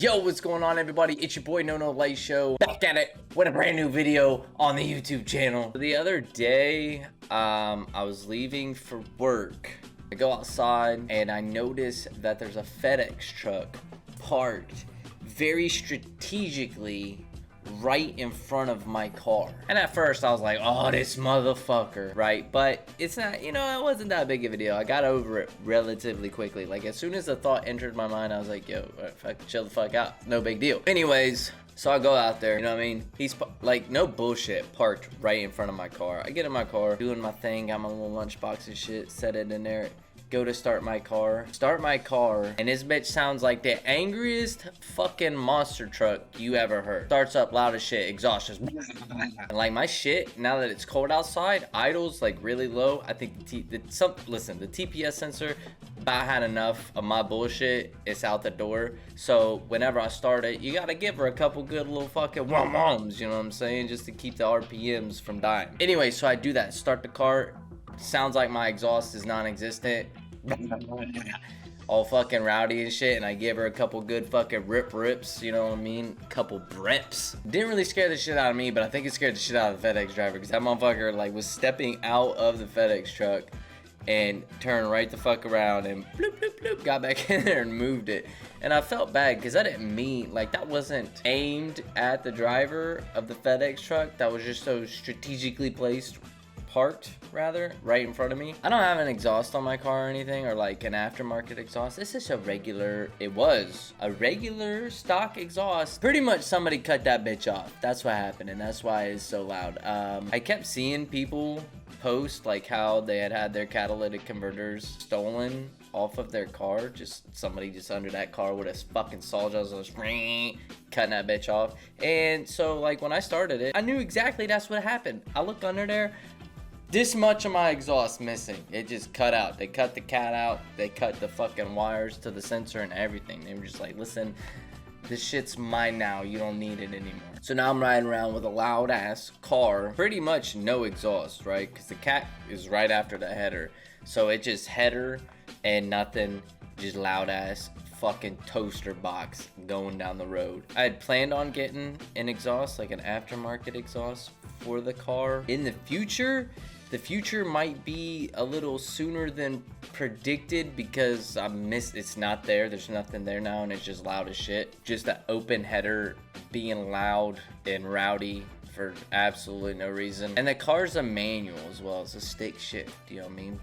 Yo, what's going on, everybody? It's your boy Nonolightshow, back at it with a brand new video on the YouTube channel. The other day, I was leaving for work. I go outside and I notice that there's a FedEx truck parked very strategically right in front of my car. And at first I was like, oh, this motherfucker, right? But it's not, it wasn't that big of a deal. I got over it relatively quickly. Like, as soon as the thought entered my mind, I was like, yo, fuck, chill the fuck out. No big deal. Anyways, so I go out there, you know what I mean? He's like, no bullshit, parked right in front of my car. I get in my car, doing my thing, got my little lunchbox and shit, set it in there. Go to start my car, and this bitch sounds like the angriest fucking monster truck you ever heard. Starts up loud as shit, exhaust just and like my shit, now that it's cold outside, idles like really low. I think the TPS sensor about had enough of my bullshit. It's out the door. So whenever I start it, you gotta give her a couple good little fucking wham-whams, you know what I'm saying, just to keep the RPMs from dying. Anyway, so I do that, start the car. Sounds like my exhaust is non-existent, all fucking rowdy and shit, and I give her a couple good fucking rips, you know what I mean, couple breps. Didn't really scare the shit out of me, but I think it scared the shit out of the FedEx driver, because that motherfucker like was stepping out of the FedEx truck and turned right the fuck around and bloop bloop bloop, got back in there and moved it. And I felt bad because I didn't mean, like, that wasn't aimed at the driver of the FedEx truck. That was just so strategically placed, parked rather, right in front of me. I don't have an exhaust on my car or anything, or like an aftermarket exhaust. This is it was a regular stock exhaust. Pretty much somebody cut that bitch off. That's what happened, and that's why it's so loud. I kept seeing people post like how they had their catalytic converters stolen off of their car. Just somebody just under that car with a fucking saw just was cutting that bitch off. And so like when I started it, I knew exactly that's what happened. I look under there, this much of my exhaust missing. It just cut out. They cut the cat out. They cut the fucking wires to the sensor and everything. They were just like, listen, this shit's mine now. You don't need it anymore. So now I'm riding around with a loud ass car. Pretty much no exhaust, right? Because the cat is right after the header. So it just header and nothing. Just loud ass fucking toaster box going down the road. I had planned on getting an exhaust, like an aftermarket exhaust for the car in the future. The future might be a little sooner than predicted because it's not there. There's nothing there now, and it's just loud as shit. Just the open header being loud and rowdy for absolutely no reason. And the car's a manual as well. It's a stick shift, you know what I mean?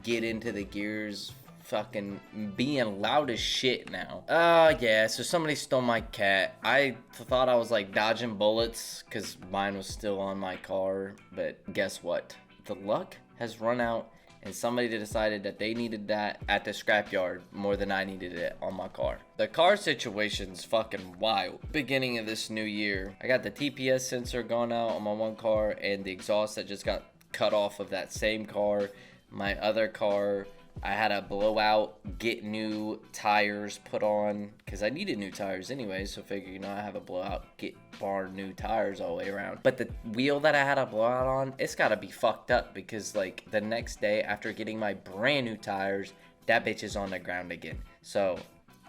Get into the gears, fucking being loud as shit now. Yeah, so somebody stole my cat. I thought I was like dodging bullets because mine was still on my car, but guess what? The luck has run out, and somebody decided that they needed that at the scrapyard more than I needed it on my car. The car situation's fucking wild. Beginning of this new year, I got the TPS sensor gone out on my one car, and the exhaust that just got cut off of that same car. My other car, I had a blowout, get new tires put on, because I needed new tires anyway, so figure, I have a blowout, get barn new tires all the way around. But the wheel that I had a blowout on, it's gotta be fucked up, because like the next day after getting my brand new tires, that bitch is on the ground again. So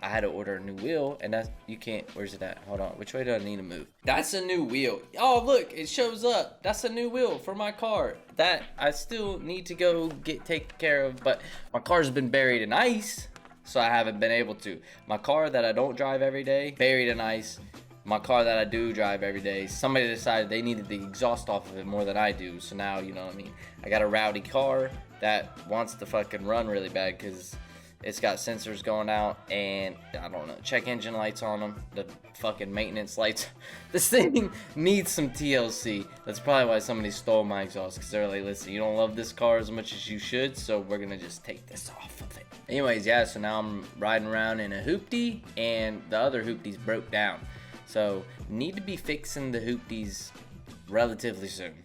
I had to order a new wheel, and that's, you can't, where's it at? Hold on, which way do I need to move? That's a new wheel. Oh, look, it shows up. That's a new wheel for my car. That I still need to go get taken care of, but my car's been buried in ice, so I haven't been able to. My car that I don't drive every day, buried in ice. My car that I do drive every day, somebody decided they needed the exhaust off of it more than I do, so now, you know what I mean? I got a rowdy car that wants to fucking run really bad because it's got sensors going out, and I don't know, check engine lights on them, the fucking maintenance lights. This thing needs some TLC. That's probably why somebody stole my exhaust, because they're like, listen, you don't love this car as much as you should, so we're gonna just take this off of it. Anyways, yeah, so now I'm riding around in a hoopty, and the other hoopty's broke down. So need to be fixing the hoopties relatively soon.